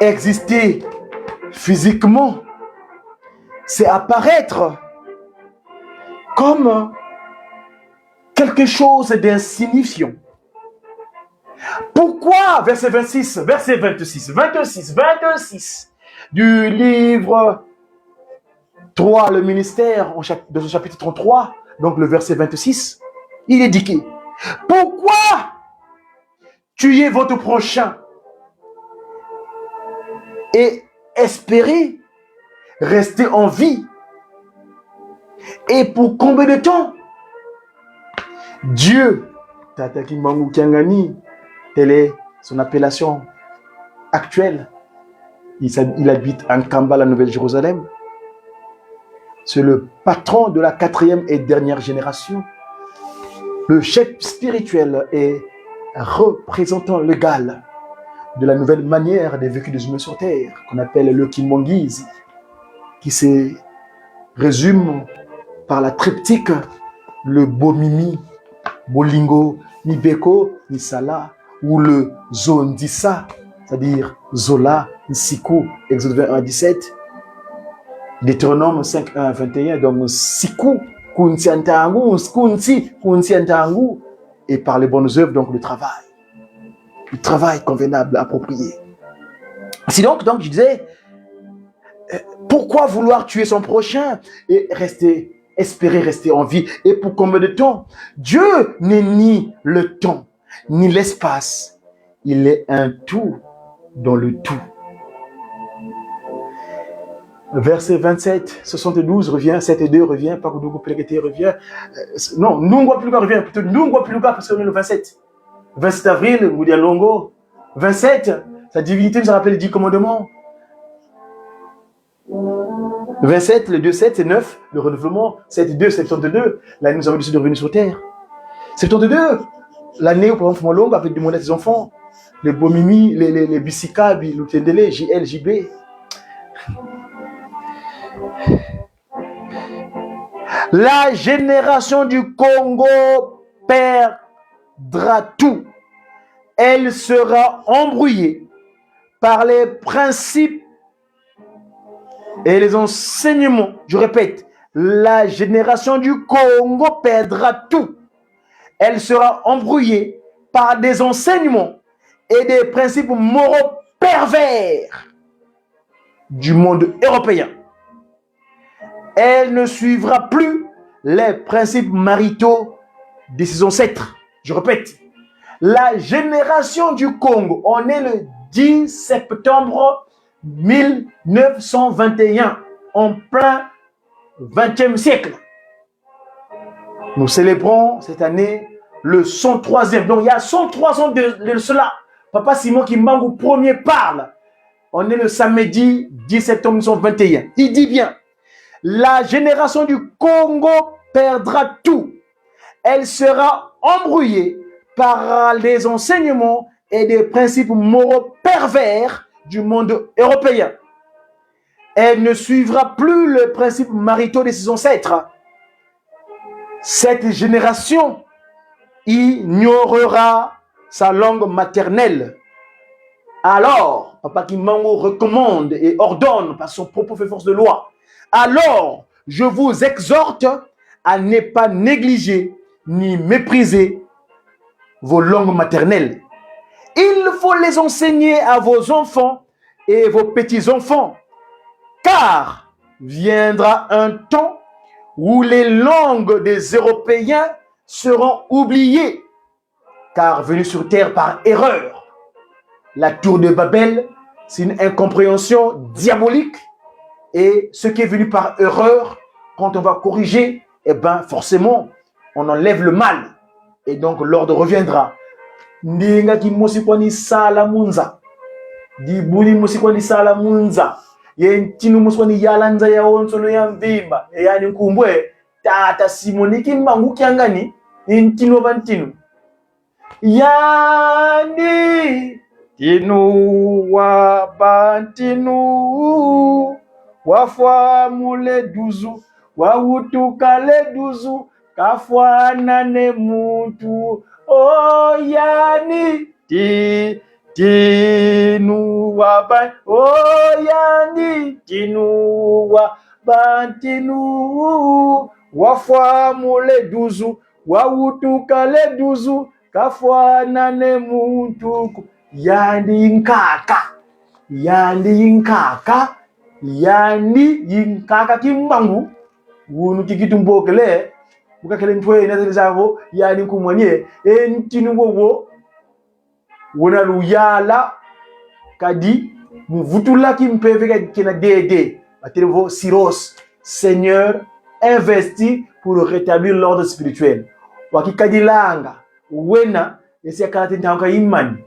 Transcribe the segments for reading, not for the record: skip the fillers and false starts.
Exister physiquement, c'est apparaître comme quelque chose d'insignifiant. Pourquoi, verset 26 du livre 3, le ministère, de ce chapitre 33, donc le verset 26, il est dit pourquoi tuer votre prochain et espérer rester en vie? Et pour combien de temps? Dieu, Tata Kimbangu Kiangani, telle est son appellation actuelle. Il habite en Kamba, la Nouvelle-Jérusalem. C'est le patron de la 4e et dernière génération. Le chef spirituel et représentant légal de la nouvelle manière des vécus des humains sur terre, qu'on appelle le Kimbongizi, qui se résume par la triptyque le Bomimi, Bolingo, ni Beko, ni Sala, ou le Zondissa, c'est-à-dire Zola, Nsiku, Exode 21 à 17, Deutéronome 5, 1 à 21, donc Siku, Kunsiantangu, Kunsiantangu, et par les bonnes œuvres, donc le travail convenable, approprié. Si donc je disais, pourquoi vouloir tuer son prochain et espérer rester en vie? Et pour combien de temps? Dieu n'est ni le temps, ni l'espace. Il est un tout dans le tout. Verset 27, 72 revient, 7 et 2 revient, Pakudugu Plegete revient. Non, Nungwa Pluga revient, plutôt Nungwa Pluga parce qu'on est le 27. 27 avril, Moudia Longo. 27, sa divinité nous rappelle les 10 commandements. 27, le 2-7, c'est 9, le renouvellement. 7-2, 72, l'année où nous avons décidé de revenir sur terre. 72, l'année où, par exemple, Molongo a fait demander à ses enfants, les Bomimi, les Bissika, Lutendele, JL, JB. La génération du Congo perdra tout. Elle sera embrouillée par les principes et les enseignements. Je répète, la génération du Congo perdra tout. Elle sera embrouillée par des enseignements et des principes moraux pervers du monde européen. Elle ne suivra plus les principes maritaux de ses ancêtres. Je répète, la génération du Congo, on est le 10 septembre 1921, en plein 20e siècle. Nous célébrons cette année le 103e. Donc il y a 103 ans de cela. Papa Simon Kimbangu premier parle. On est le samedi 10 septembre 1921. Il dit bien, la génération du Congo perdra tout. Elle sera embrouillée par les enseignements et des principes moraux pervers du monde européen. Elle ne suivra plus le principe maritaux de ses ancêtres. Cette génération ignorera sa langue maternelle. Alors, Papa Kimbangu recommande et ordonne par son propre fait force de loi. Alors, je vous exhorte à ne pas négliger ni mépriser vos langues maternelles. Il faut les enseigner à vos enfants et vos petits-enfants, car viendra un temps où les langues des Européens seront oubliées, car venues sur terre par erreur. La tour de Babel, c'est une incompréhension diabolique, et ce qui est venu par erreur, quand on va corriger, eh bien forcément, on enlève le mal, et donc l'ordre reviendra. Ndinga ki musikwani sala munza, di buli musikwani sala munza, yentinu musikwani yalanza ya onsolo ya mvimba, yani nkumbwe, tata Simoni Kimbangu Kiangani, intinu bantinu. Yani, tinu wa bantinu, wafwa mule duzu, wawutuka le duzu, kafuanane muntu. Oh yani tinu wa ban. Oh yandi tinu wa bantinu. Wafwa mule duzu. Wautuka le duzu. Kafwa nane muntuku. Yandi nkaka. Yandi yinkaka. Yandi yinkaka kimbangu. Wunu kikitumbokele. Mukakele ntwe na zabo yandi kumwanye. Ntinu wowo. Wona luyala. Kadi. Muvutula kimpeve kena dede. Atelevo siros. Seigneur, investi pour rétablir l'ordre spirituel. Wakikadilanga. Wena. Yesi akalati ntanka imani.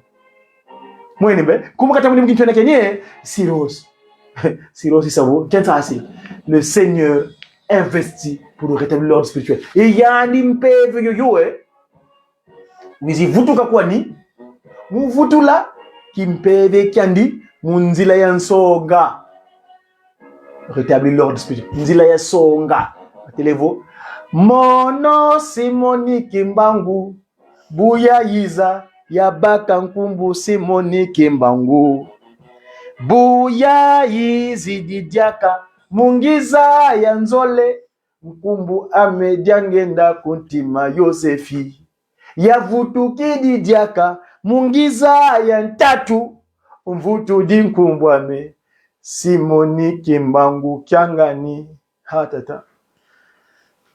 Mwene be. Kumakata mwene mkintwena kenye. Siros. Siros isavo. Kentasi. Le Seigneur investi pour rétablir l'ordre spirituel. Et yani mpeve yoyoe. Nizi vutuka kwa ni. Muvutula. Kimpeve kiandi. Munzila yansonga. Rétablir l'ordre spirituel. Munzila yansonga. Atelevo. Mono simoni kimbangu. Buya yiza. Yabaka nkumbu simoni kimbangu. Buya yizi didiaka. Mungiza yanzole. Nkumbu amediangenda kuntima Yosefi. Yavutu kididiaka. Mungiza yantatu. Mvutu dinkumbu ame. Simoni kimbangu kyangani. Hatata.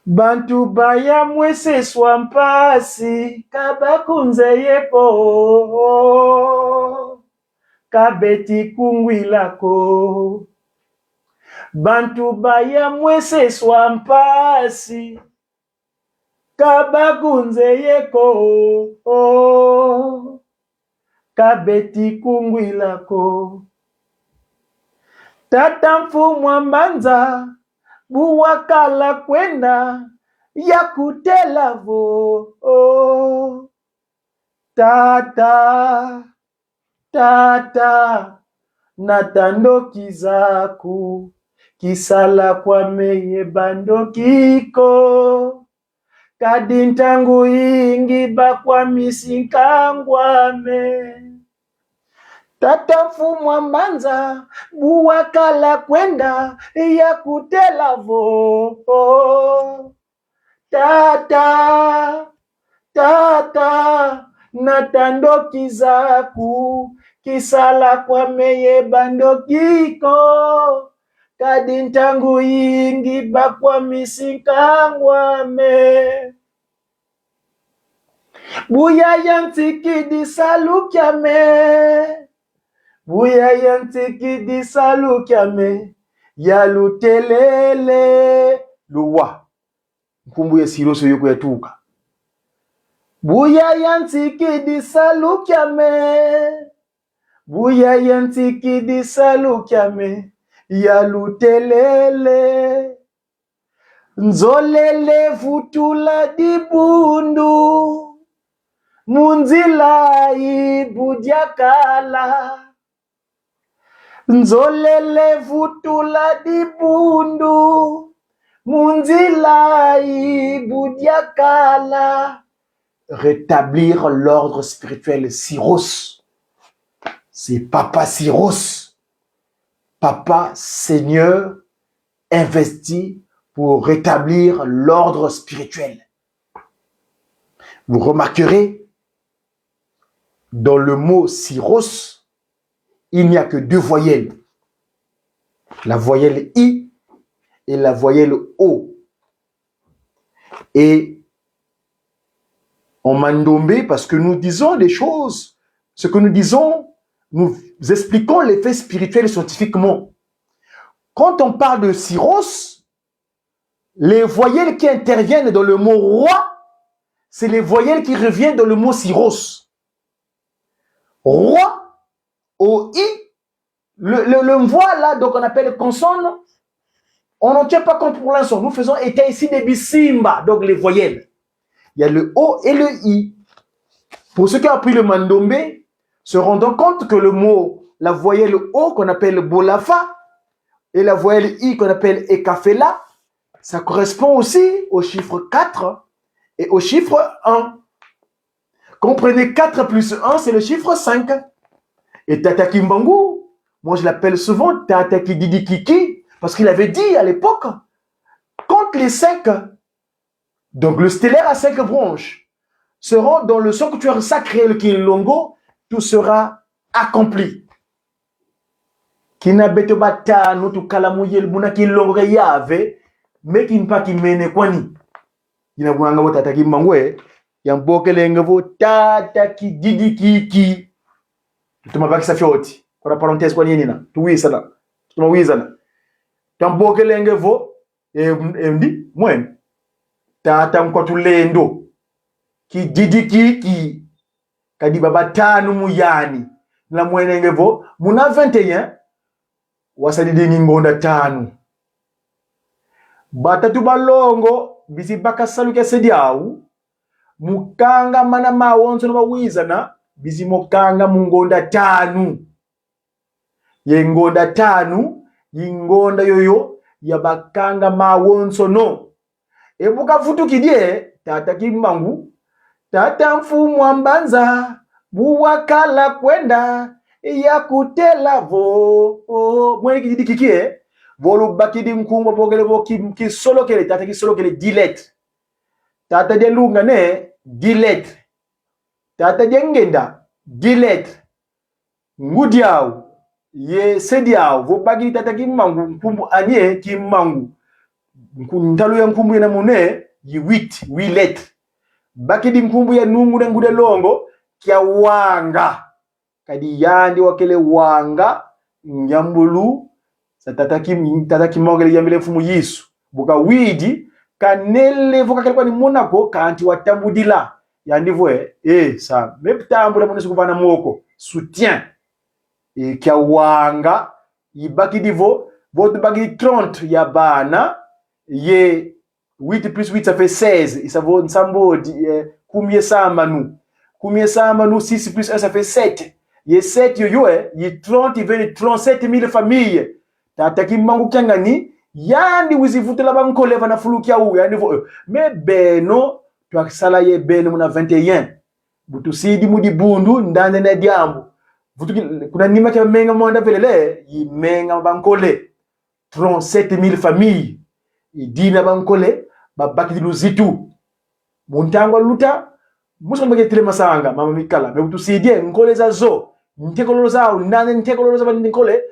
Bantu baya mwese swampasi. Kabakunze yeko. Kabeti kungwilako. Bantu baya mwese swampasi. Kabakunze yeko. Kabeti kungwilako. Tata mfumwa mbanza. Buwakala kwenda. Yakutela vo. Tata. Tata. Natandoki zaku. Kisala kwa meye bandokiko. Kadintangu ingi bakwa misinkangwame. Tata mfumwa mbanza. Buwakala kwenda. Yakutela vo. Tata. Tata. Natandoki zaku. Kisala kwa meye bandokiko. Kadintangu ingi bakwa misinkangwame. Buya yantiki di salukyame. Buya yantiki di salukyame. Yalutelele. Luwa. Mkumbu ya siroso yoko ya tuka. Buya yantiki di salukyame. Buya yantiki di salukyame. Yalutelele. Nzolele vutula di bundu. Munzila ibudiakala. Nzolele vutula di bundu. Munzila ibudiakala. Rétablir l'ordre spirituel. Syros. C'est Papa Syros. Papa Seigneur investi pour rétablir l'ordre spirituel. Vous remarquerez, dans le mot Syros, il n'y a que deux voyelles. La voyelle I et la voyelle O. Et en mandombe, parce que nous disons des choses, ce que nous disons, nous expliquons les faits spirituels scientifiquement. Quand on parle de Syros, les voyelles qui interviennent dans le mot roi, c'est les voyelles qui reviennent dans le mot Syros. Roi, au I, le voix là, donc on appelle consonne, on n'en tient pas compte pour l'instant. Nous faisons état ici des bisimba, donc les voyelles. Il y a le O et le I. Pour ceux qui ont appris le mandombe, se rendant compte que le mot, la voyelle O qu'on appelle Bolafa, et la voyelle I qu'on appelle Ekafela, ça correspond aussi au chiffre 4 et au chiffre 1. Comprenez 4 plus 1, c'est le chiffre 5. Et Tata Kimbangu, Moi, je l'appelle souvent Tata Kididi Kiki, parce qu'il avait dit à l'époque, quand les 5, donc le stellaire à 5 branches, seront dans le sanctuaire sacré, le Kilongo, tout sera accompli. Kina beto batano tu kalamuyel buna Kilongo yave, mais qui pas qui mène kwani. Ina bunanga bo Tata Kimangwe, yambokele ngavo Tata Kididi Kiki. Tumabaki sa fioti. Kwa parenthèse kwa nini na? Tuwisana. Tumawisana. Tambokele ngavo ndi mwen Tata Mkwatulendo Kididi Kiki kadi baba tanu muyani la mwene ngevo muna 21 wasadide ngonda tanu batatu balongo bisi baka saluke sediau mukanga mana mawonso no bawizana bisi mukanga mungonda tanu ye ngonda tanu yingonda yoyo yabakanga mawonso no ebuka futu kidie Tata Kimangu Tata mfumu ambanza buwakala kwenda ya kutela vo mwenye Kididi Kikie volu bakidi mkungo bogele vo kisolo kele Tata kisolo kele dilet Tata de lunga ne dilet Tata de ngenda dilet ngudiao ye sediao vo bagidi Tata Kimangu mkumbu anye Kimangu mkundalu ya mkumbu yana mune yi 8 let bakidi mkumbu ya nungu na ngude longo kia wanga kadi yandi wakele wanga nyambulu sa Tata Kimogele yambile mfumu Yesu buka widi kanele voka kalikuwa ni Monaco kanti watambudila yandi voe sa meptambula mune sukuvana moko soutien kia wanga ibakidi vo vote bakidi 30 ya bana ye 8 plus 8 ça fait 16 et ça vaut nsambo kumye samanu 6 plus 1 ça fait 7 ye 7 yo ye 30 il veut 37 000 familles Tata Kimangu kangani yandi wizivutela bankole vana fulukia u yandi vo mais beno tu sala ye beno muna 21 butu sidi mudi bundu ndane na diambo butu kuna nima ke menga monda velele yi menga bankole 37 000 familles idina bankole babaki luzitu muntangwa luta muso mbeke tele masanga mama mikala me utusidie nkole za zo ntekolo zao nane ntekolo za nkole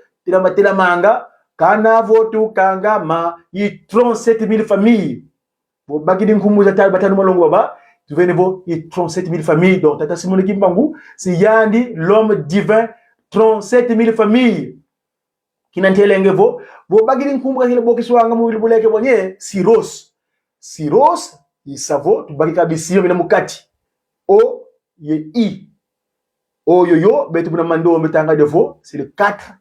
tila manga kana votu kangama i 37 000 familles bo bagidi nkumu za batanu malongo ba tu venez vo i 37 000 familles donc Tata Simone Kimbangu si yandi l'homme divin 37 000 familles kinantelenge vo bo bagidi nkumu kile bokiswanga mu buleke bonye Siros, il savo, tu baki kabisio mina mukati. O, ye I. O yo, betu buna mando metanga de vo, c'est le 4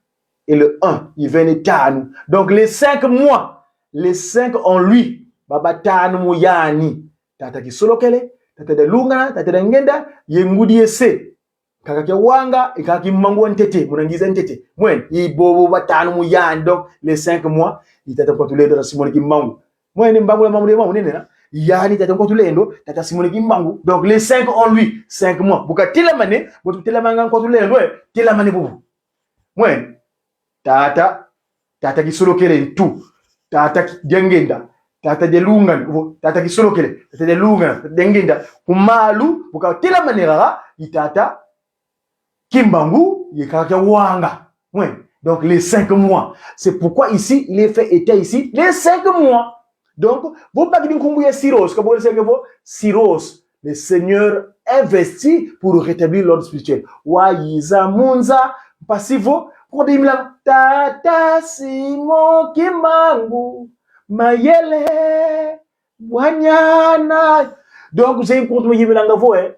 et le 1. Il vient tanu. Donc les 5 mois, les 5 en lui, baba tanu muyani. Tata kisolo kele, tata de lunga, tata de ngenda, ye ngudi yese. Kaka ke wanga, kaka Kimangu ntete, munangiza ntete. Mwen, ibobo batanu muyani. Donc les 5 mois, il tata kwa tule Tata Simone Kimbangu. Moi, je ne yani Tata Mkwatulendo, Tata Simone Kimbangu. Donc les 5 en lui, 5 mois. Buka tila mane, botu tila manga Mkwatulendo, tila mane bubu. Moi, Tata kisolo kele tout. Tata dengenda, Tata de lungan, Tata kisolo kele, Tata de lungan, dengenda. Kumalu, buka tila mane rara, Tata Kimbangu, yekaka wanga. Moi, donc les 5 mois. C'est pourquoi ici, il est fait était ici, les 5 mois. Donc, vous bagidi nkumbu ya Siros, comme vous le savez, Siros, le Seigneur investi pour rétablir l'ordre spirituel. Waiza munza, passivo, pour dire Tata Simone Kimbangu, mayele, wanyana. Donc, j'ai compris yimilanga voe.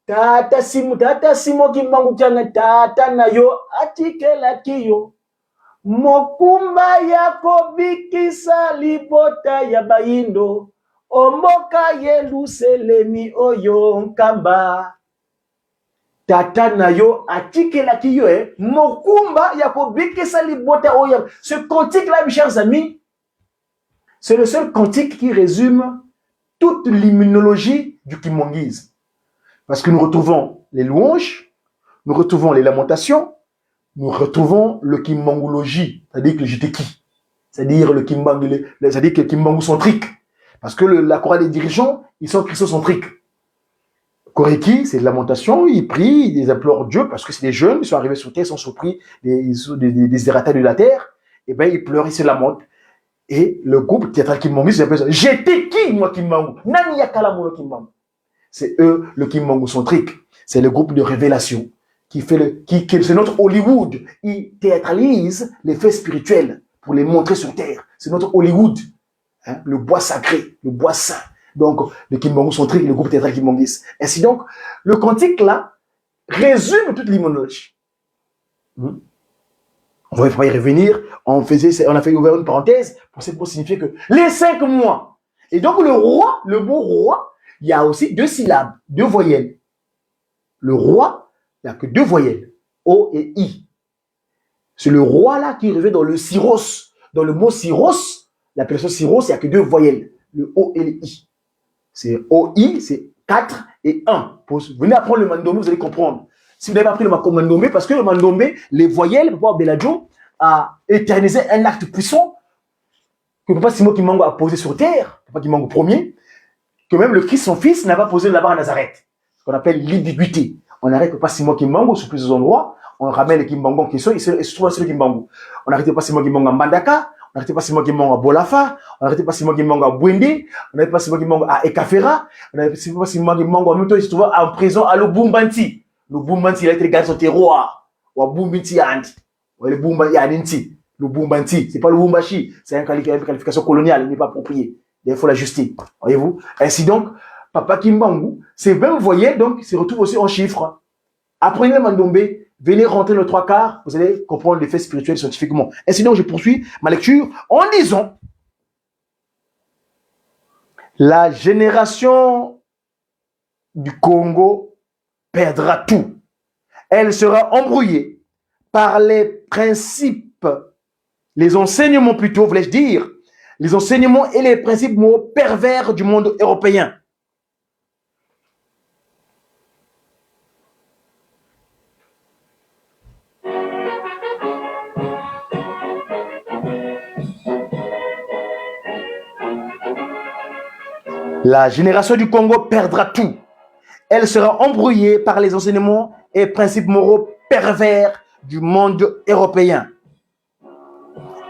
Tata Simone Kimbangu changa tata na yo atikela kiyo. Mokumba yako bikisa lipota ya baindo omboka Yerusalemi oyo nkamba tata na yo atikela kiyo mokumba yako bikisa lipota oyo. Ce cantique là, mes chers amis, c'est le seul cantique qui résume toute l'hymnologie du Kimangise, parce que nous retrouvons les louanges, nous retrouvons les lamentations, nous retrouvons le kimbangologie, c'est-à-dire que j'étais qui, c'est-à-dire le kimbangu-centrique. Parce que la chorale des dirigeants, ils sont christocentriques. Koreki, c'est de lamentation, ils prient, ils implorent Dieu parce que c'est des jeunes, ils sont arrivés sur terre, ils sont surpris des erratas de la terre, et bien ils pleurent, ils se lamentent. Et le groupe théâtral Kimbangu, c'est appelé ça. J'étais qui, moi, Kimbangu? Nani yakala mo Kimbangu? C'est eux, le Kimbangu centrique. C'est le groupe de révélation qui fait c'est notre Hollywood. Ils théâtralisent les faits spirituels pour les montrer sur terre. C'est notre Hollywood. Hein? Le bois sacré, le bois saint. Donc, le Kimbangu centrique, le groupe théâtral Kimbangis. Ainsi donc, le cantique là résume toute l'immunologie. On va y revenir. On a fait ouvrir une parenthèse pour signifier que les 5 mois. Et donc, le roi, le mot roi, il y a aussi 2 syllabes, 2 voyelles. Le roi, il n'y a que 2 voyelles, O et I. C'est le roi là qui revient dans le syros. Dans le mot syros, l'appellation syros, il n'y a que 2 voyelles, le O et le I. C'est O-I, c'est 4 et 1. Venez apprendre le mandomé, vous allez comprendre. Si vous n'avez pas appris le mandomé, parce que le mandomé, les voyelles, Papa Belladiou a éternisé un acte puissant que Papa Simon Kimbangu a posé sur terre, Papa Kimbangu premier, que même le Christ, son fils, n'a pas posé là-bas à Nazareth. Ce qu'on appelle l'ambiguïté. On arrête Papa Simon Kimbangu sur plusieurs endroits, on ramène les Kimbangu en question, il se trouve sur le Kimbangu. On arrête Papa Simon Kimbangu à Mbandaka, on n'arrêtait pas Simon Kimbangu à Bolafa, on n'arrêtait pas Simon Kimbangu à Bwende, on n'arrêtait pas Simon Kimbangu à Ekafera, on n'arrêtait pas Simon Kimbangu en même temps, il se trouvait en prison à Lubumbanti. Lubumbanti, il a été gardé son terroir. Ou à Bumbinti Andi. Ou le Bumbanti Adinti. Lubumbanti. C'est pas le Bumbashi. C'est une qualification coloniale, il n'est pas approprié. Il faut l'ajuster. Voyez-vous? Ainsi donc, Papa Kimbangu, ces 20 voyelles, donc, se retrouvent aussi en chiffres. Apprenez le mandombe, venez rentrer le 3/4, vous allez comprendre les faits spirituels scientifiquement. Ainsi donc, je poursuis ma lecture en disant la génération du Congo perdra tout. Elle sera embrouillée par les principes, les enseignements plutôt, voulais-je dire, les enseignements et les principes moraux pervers du monde européen. La génération du Congo perdra tout. Elle sera embrouillée par les enseignements et principes moraux pervers du monde européen.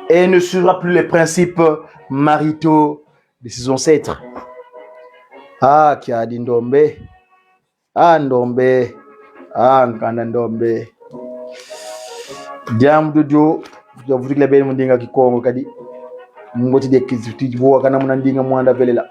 Et ne suivra plus les principes maritaux de ses ancêtres. Ah, qui a dit Ndombe. Ah, Ndombe. Ah, Nkanda Ndombe. Diam Dodio. Je vous dis que les belles mondinga qui Congo kadi. Mungoti de kiziti bo kana munandinga mwanda velela.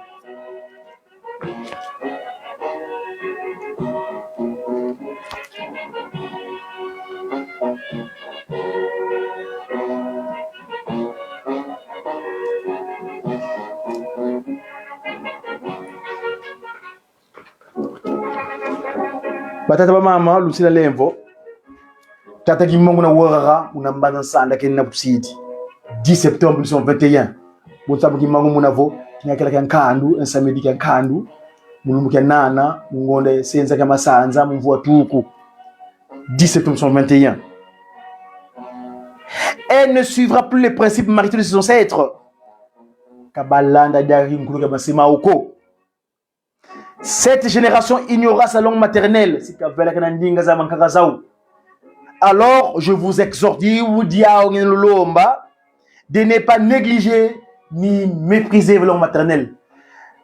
Batata ba mama lusina lemvo tata Kimbangu na warara unambana sanda kenina kusidi 10 septembre 1921 Bontabu Kimbangu munavo kinakela kankandu un samedi kankandu mulumbu kanana ngonde senza kama sanza mvua tuku 10 septembre 1921. Elle ne suivra plus les principes maritaux de ses ancêtres. Kabalanda dari nkuluka basema uko. Cette génération ignora sa langue maternelle. Alors, je vous exhorte de ne pas négliger ni mépriser la langue maternelle.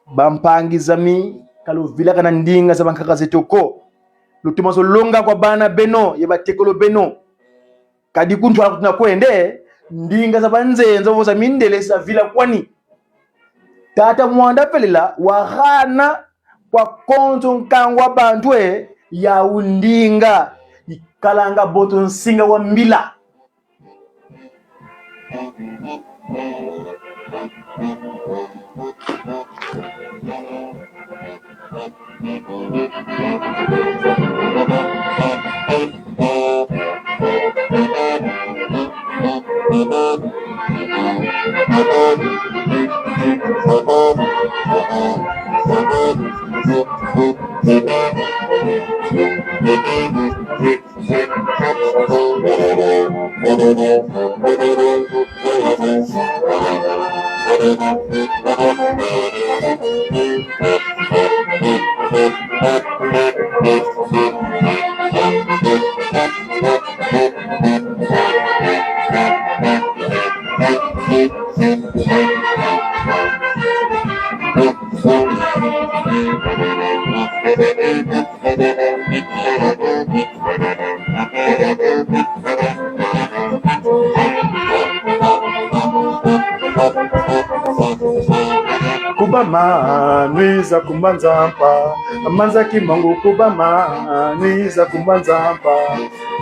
Bampangi zami, kalo vila kana ndinga za bankaka zetoko. Lutumaso longa kwa bana beno, yeba tekolo beno. Kadi kuntu na kwende, ndinga za banzenza voza mindele sa vila kwani. Tata mwanda pelela, wahana kwa konto nkangwa bandwe ya undinga ikalanga boto nsinga wa mbila. Kubama niza kumanzampa amanza kimangu kubama niza kumanzampa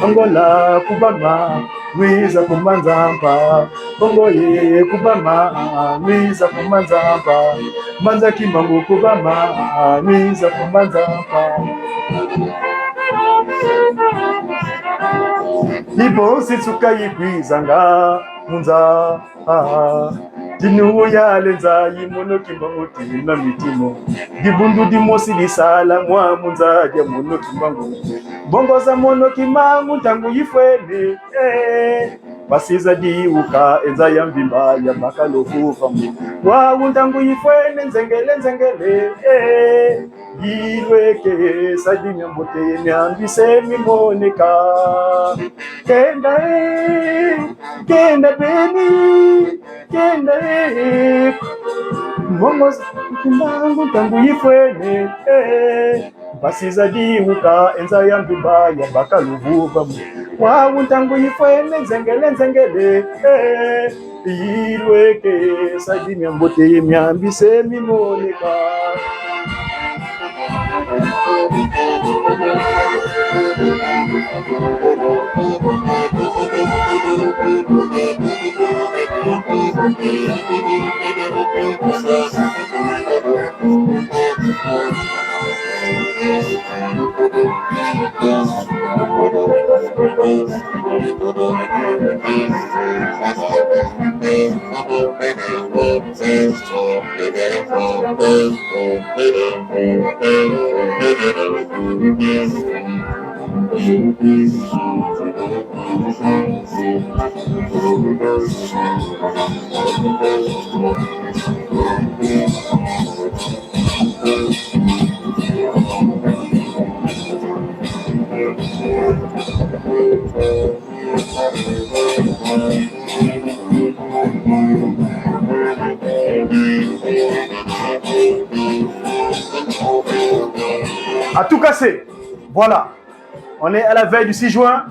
Angola kubama niza kumanzampa Kongo ye kubama niza kumanzampa manza kimangu kubama niza kumanzampa Ibo sitsuka yikwizanga munza Dinu ya lenza yimono kimbangu tina mitimo Dibundu dimosi disala mwa munza dia mono kimbangu Bongo za mono kimangu tangu yifwene Basiza diuka enza ya mbimba ya bakalo kufamu Wa tangu yifwene nzengele Yilweke sajini mbote nyambise mimoneka Kenda beni Kenda Mbongo kimangu tangu yifwene Basiza diuka enza ya mbimba ya bakaluvuva Wa tangu yifwene nzengele Yilweke sajini mbote nyambise mimoneka À tout casser. Voilà. On est à la veille du 6 juin.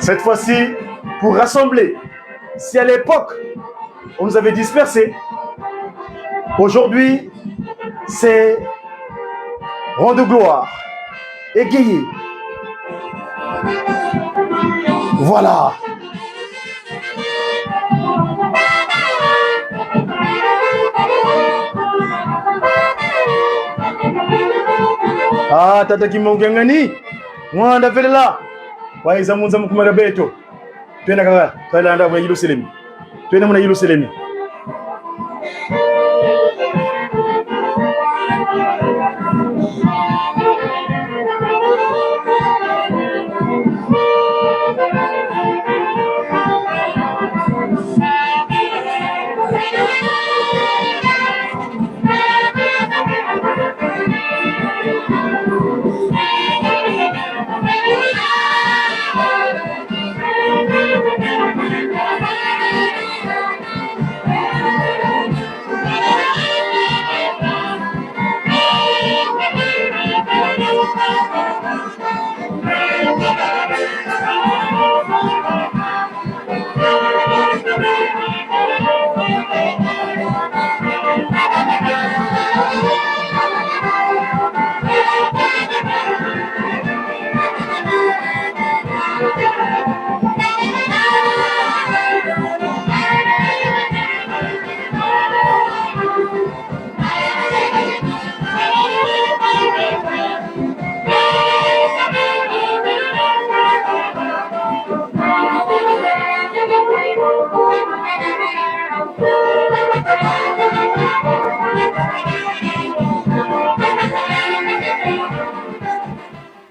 Cette fois-ci, pour rassembler. Si à l'époque, on nous avait dispersés, aujourd'hui, c'est rang de gloire, égayé. Voilà. Ah, tata kimongengani. Mwanda vile la. Waiza munza mkumara beto. Twenda kaka, twenda anda mwa Yerusalemu. Twenda mwa Yerusalemu.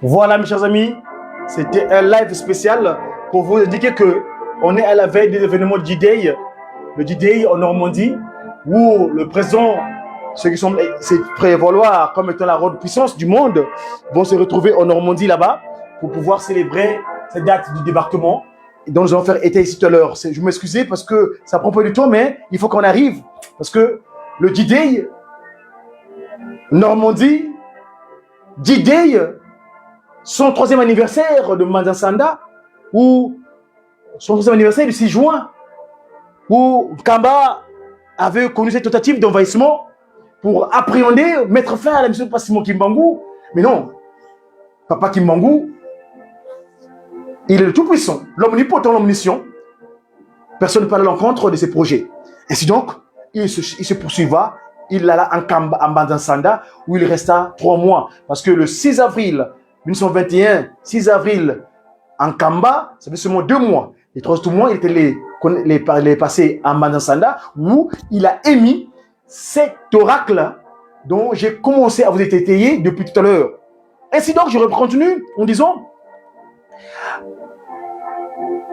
Voilà mes chers amis, C'était un live spécial pour vous indiquer que on est à la veille de l'événement D-Day, le D-Day en Normandie, où le président, ceux qui sont prévaloir comme étant la grande puissance du monde, vont se retrouver en Normandie là-bas pour pouvoir célébrer cette date du débarquement. Donc nous allons faire été ici tout à l'heure. Je m'excuse parce que ça prend peu de temps, mais il faut qu'on arrive. Parce que le D-Day, Normandie, D-Day, son 3e anniversaire de Mandin Sanda, ou son 3e anniversaire du 6 juin, où Kamba avait connu cette tentative d'envahissement pour appréhender, mettre fin à la mission de Simon Kimbangu. Mais non, Papa Kimbangu, il est le tout-puissant, l'omnipotent, l'omniscient. Personne ne peut aller à l'encontre de ses projets. Ainsi donc, il se poursuiva. Il alla en Kamba, en Mandin Sanda, où il resta 3 mois. Parce que le 6 avril 1921, 6 avril en Kamba, ça fait seulement 2 mois. Les 3 autres mois, il était les passés en Mandin Sanda, où il a émis cet oracle dont j'ai commencé à vous étayer depuis tout à l'heure. Ainsi donc, je continue en disant,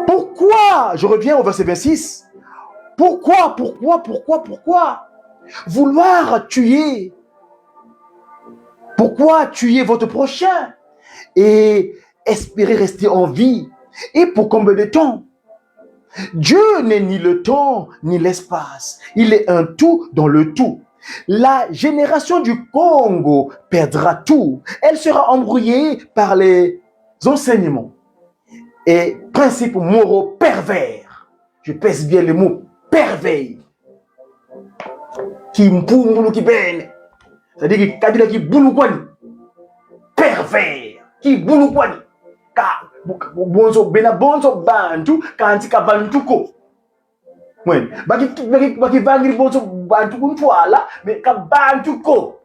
pourquoi, je reviens au verset 26, pourquoi vouloir tuer? Pourquoi tuer votre prochain et espérer rester en vie? Et pour combien de temps? Dieu n'est ni le temps ni l'espace. Il est un tout dans le tout. La génération du Congo perdra tout. Elle sera embrouillée par les enseignements et principes moraux pervers. Je pèse bien le mot pervers. Qui mpoumulu qui bene. C'est-à-dire que kadila qui boulukwani. Pervers. Qui boulukwani. Ka bonzo bena bonzo bantu kanti ka bantuko. Mwen, baki bangiri bonzo bantu kuntwala mais ka bantuko.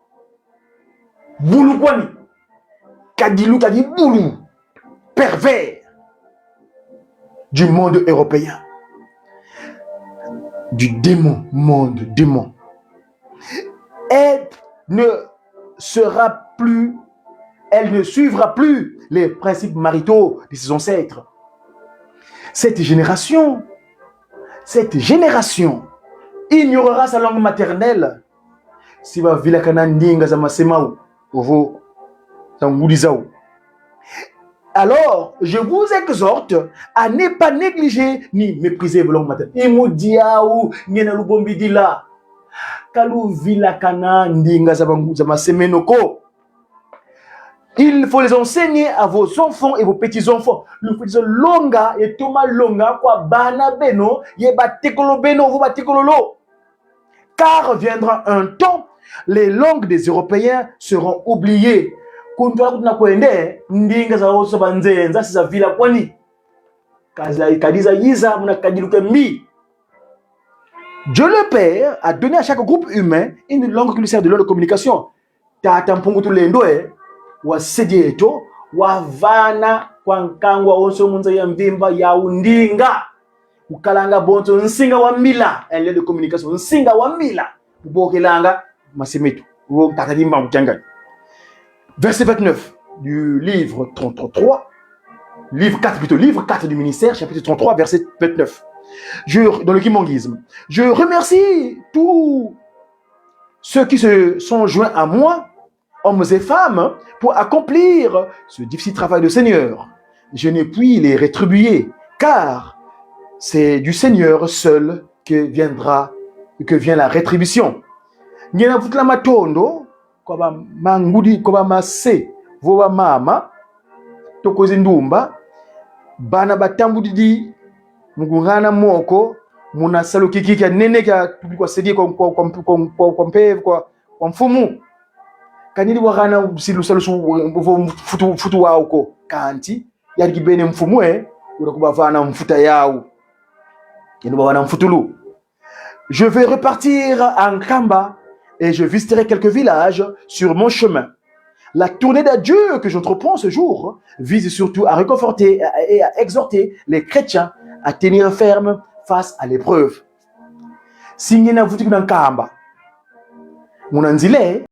Boulukwani. Kadilu kadi boulou. Pervers du monde européen. Du démon, monde démon. Elle ne suivra plus les principes maritaux de ses ancêtres. Cette génération ignorera sa langue maternelle. Si va vilakana ndinga za masemau, ovo tangulizao. Alors, je vous exhorte à ne pas négliger ni mépriser vos langues maternelles. Imodiaou, ngena lubombidila. Kalu vilakana ndinga za masemenoko. Il faut les enseigner à vos enfants et vos petits-enfants. Le petit longa et Thomas longa kwa bana beno ye batekolo beno vous batekololo. Car viendra un temps, les langues des Européens seront oubliées. Kuntola kwende ndinga za oso banzenza sisa vila kwani. Kadiza yiza muna kadiluke mi. Dieu le Père a donné à chaque groupe humain une langue qui lui sert de langue de communication. Tata mpungutu lendoe wa sedieto wa vana kwa nkangwa onso munza ya mvimba ya undinga ukalanga bonto nsinga wa mila, un lien de communication nsinga wa mila ubokelanga masemetu wo tatalimba mutanga. Verset 29 du livre 33, livre 4 du ministère, chapitre 33, verset 29. Dans le kimongisme, je remercie tous ceux qui se sont joints à moi, hommes et femmes, pour accomplir ce difficile travail de Seigneur. Je ne puis les rétribuer, car c'est du Seigneur seul que vient la rétribution. Ngena vutla matondo kwa mangudi kwa mase voba mama tokozi ndumba bana batambudidi mugungana moko muna salo kiki nene kya kwa sedie kwa mpevu kwa mfumu kanili wakana silu salo futu wauko kanti yari kibene mfumu urakuba vana mfuta yao yenuba wana mfutulu. Je vais repartir en Kamba et je visiterai quelques villages sur mon chemin. La tournée d'adieu que j'entreprends ce jour vise surtout à réconforter et à exhorter les chrétiens à tenir ferme face à l'épreuve. Singena vuti kuna Kamba. Munanzile